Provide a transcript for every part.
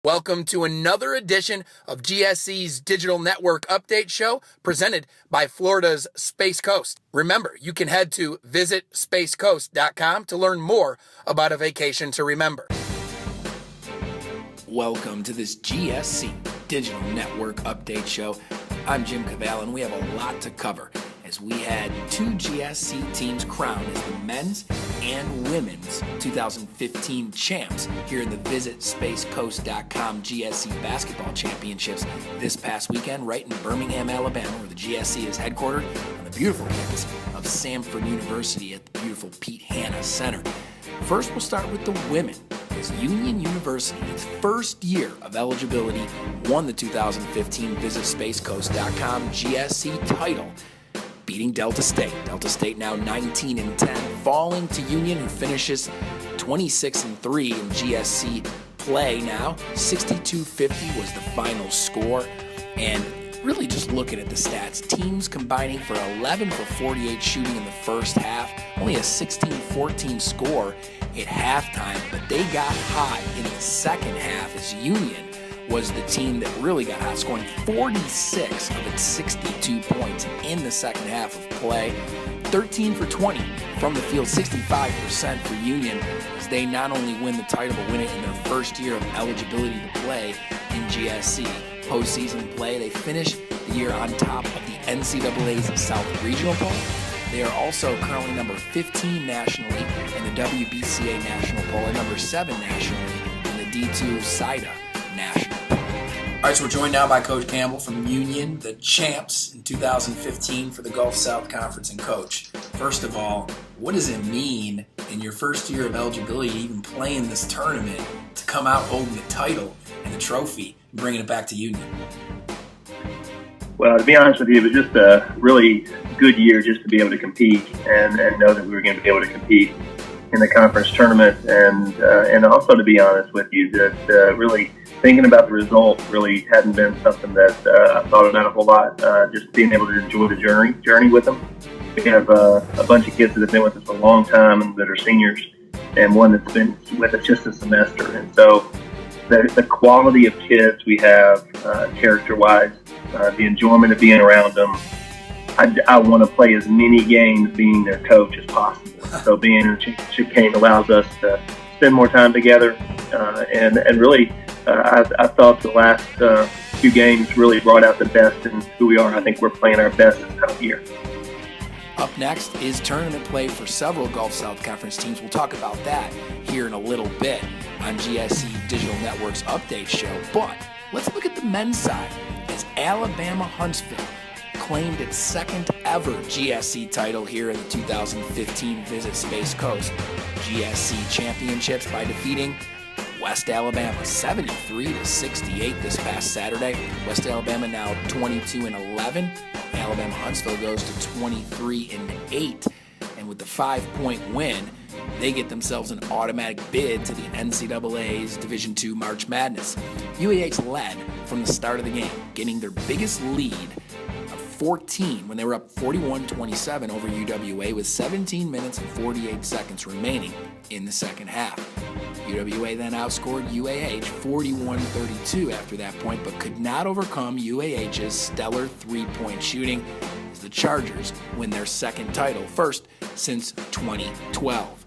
Welcome to another edition of GSC's Digital Network Update Show presented by Florida's Space Coast. Remember, you can head to visitspacecoast.com to learn more about a vacation to remember. Welcome to this GSC Digital Network Update Show. I'm Jim Cavall, and we have a lot to cover as we had two GSC teams crowned as the men's and women's 2015 champs here in the visitspacecoast.com GSC Basketball Championships this past weekend right in Birmingham, Alabama, where the GSC is headquartered on the beautiful campus of Samford University at the beautiful Pete Hanna Center. First, we'll start with the women, as Union University, its first year of eligibility, won the 2015 visitspacecoast.com GSC title, beating Delta State. Delta State now 19-10, falling to Union, who finishes 26-3 in GSC play now. 62-50 was the final score. And really just looking at the stats, teams combining for 11 for 48 shooting in the first half, only a 16-14 score at halftime, but they got hot in the second half as Union was the team that really got hot, scoring 46 of its 62 points in the second half of play. 13 for 20 from the field, 65% for Union, as they not only win the title, but win it in their first year of eligibility to play in GSC postseason play. They finish the year on top of the NCAA's South Regional poll. They are also currently number 15 nationally in the WBCA National Poll and number 7 nationally in the D2 SIDA National. All right, so we're joined now by Coach Campbell from Union, the champs in 2015 for the Gulf South Conference. And Coach, first of all, what does it mean in your first year of eligibility to even play in this tournament to come out holding the title and the trophy and bringing it back to Union? Well, to be honest with you, it was just a really good year just to be able to compete and know that we were going to be able to compete in the conference tournament, and also, to be honest with you, that really thinking about the result really hadn't been something that I thought about a whole lot. Just being able to enjoy the journey with them. We have a bunch of kids that have been with us a long time and that are seniors, and one that's been with us just a semester. And so the quality of kids we have, character-wise, the enjoyment of being around them, I want to play as many games being their coach as possible. So being in a championship game allows us to spend more time together, and really, I thought the last few games really brought out the best in who we are. I think we're playing our best this time of year. Up next is tournament play for several Gulf South Conference teams. We'll talk about that here in a little bit on GSC Digital Network's Update Show. But let's look at the men's side, as Alabama Huntsville claimed its second ever GSC title here in the 2015 Visit Space Coast GSC Championships by defeating West Alabama 73-68 this past Saturday. West Alabama now 22-11. Alabama Huntsville goes to 23-8. And with the 5-point win, they get themselves an automatic bid to the NCAA's Division II March Madness. UAH led from the start of the game, getting their biggest lead of 14 when they were up 41-27 over UWA with 17 minutes and 48 seconds remaining in the second half. UWA then outscored UAH 41-32 after that point, but could not overcome UAH's stellar three-point shooting as the Chargers win their second title, first since 2012.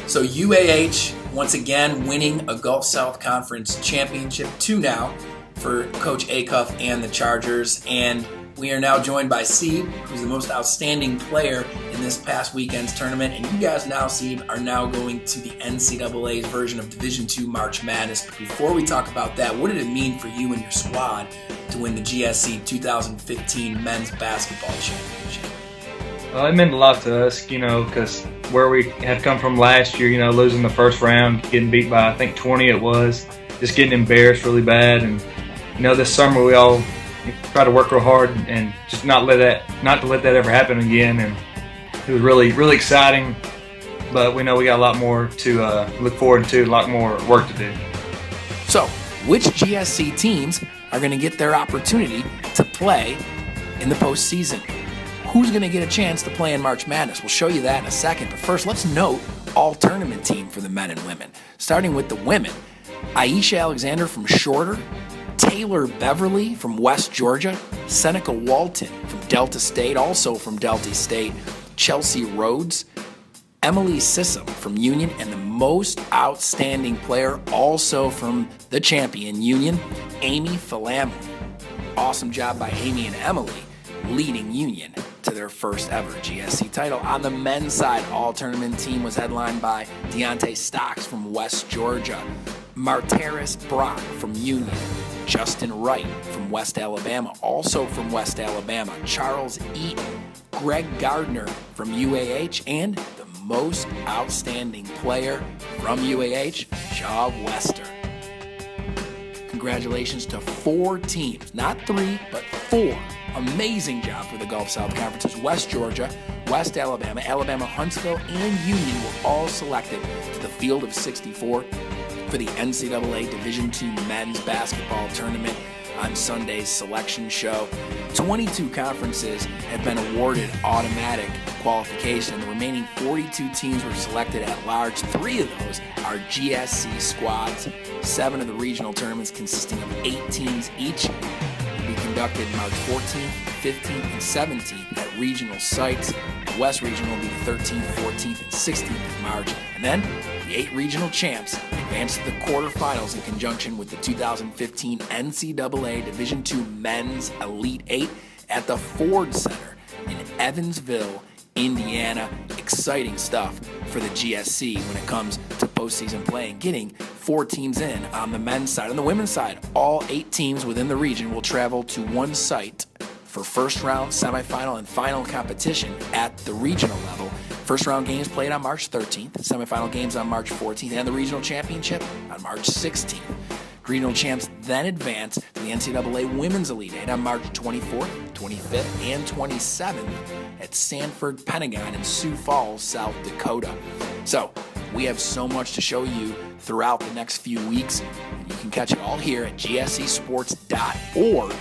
So UAH, once again, winning a Gulf South Conference championship, 2 now for Coach Acuff and the Chargers. And we are now joined by Sieb, who's the most outstanding player in this past weekend's tournament. And you guys now, Sieb, are now going to the NCAA's version of Division II March Madness. But before we talk about that, what did it mean for you and your squad to win the GSC 2015 Men's Basketball Championship? It meant a lot to us, because where we had come from last year, losing the first round, getting beat by, I think, 20 it was, just getting embarrassed really bad. And, this summer we all try to work real hard and just not to let that ever happen again. And it was really, really exciting, but we know we got a lot more to look forward to, a lot more work to do. So, which GSC teams are going to get their opportunity to play in the postseason? Who's going to get a chance to play in March Madness? We'll show you that in a second. But first, let's note all tournament team for the men and women. Starting with the women, Aisha Alexander from Shorter, Taylor Beverly from West Georgia, Seneca Walton from Delta State, also from Delta State, Chelsea Rhodes, Emily Sissom from Union, and the most outstanding player, also from the champion Union, Amy Falamli. Awesome job by Amy and Emily, leading Union to their first ever GSC title. On the men's side, all-tournament team was headlined by Deontay Stocks from West Georgia, Martaris Brock from Union, Justin Wright from West Alabama, also from West Alabama, Charles Eaton, Greg Gardner from UAH, and the most outstanding player from UAH, Shaw Wester. Congratulations to 4 teams, not 3, but 4. Amazing job for the Gulf South Conferences. West Georgia, West Alabama, Alabama Huntsville, and Union were all selected to the field of 64 for the NCAA Division II Men's Basketball Tournament on Sunday's selection show. 22 conferences have been awarded automatic qualification. The remaining 42 teams were selected at large. 3 of those are GSC squads. 7 of the regional tournaments, consisting of 8 teams each, will be conducted March 14th, 15th, and 17th at regional sites. The West Regional will be the 13th, 14th, and 16th of March. And then the 8 regional champs advance to the quarterfinals in conjunction with the 2015 NCAA Division II Men's Elite 8 at the Ford Center in Evansville, Indiana. Exciting stuff for the GSC when it comes to postseason play and getting 4 teams in on the men's side. On the women's side, all 8 teams within the region will travel to one site for first round, semifinal, and final competition at the regional level. First round games played on March 13th, semifinal games on March 14th, and the regional championship on March 16th. Regional champs then advance to the NCAA Women's Elite 8 on March 24th, 25th, and 27th at Sanford Pentagon in Sioux Falls, South Dakota. So we have so much to show you throughout the next few weeks. You can catch it all here at gscsports.org.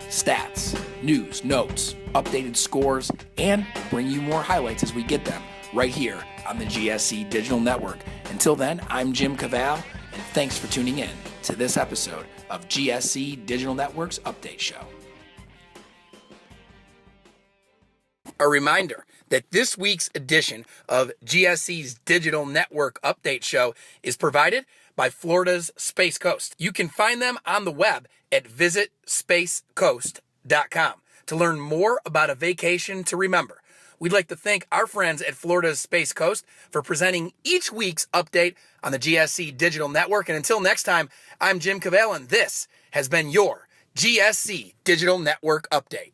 Stats, news, notes, updated scores, and bring you more highlights as we get them right here on the GSC Digital Network. Until then, I'm Jim Cavall, and thanks for tuning in to this episode of GSC Digital Network's Update Show. A reminder that this week's edition of GSC's Digital Network Update Show is provided by Florida's Space Coast. You can find them on the web at visitspacecoast.com to learn more about a vacation to remember. We'd like to thank our friends at Florida's Space Coast for presenting each week's update on the GSC Digital Network. And until next time, I'm Jim Cavall, and this has been your GSC Digital Network Update.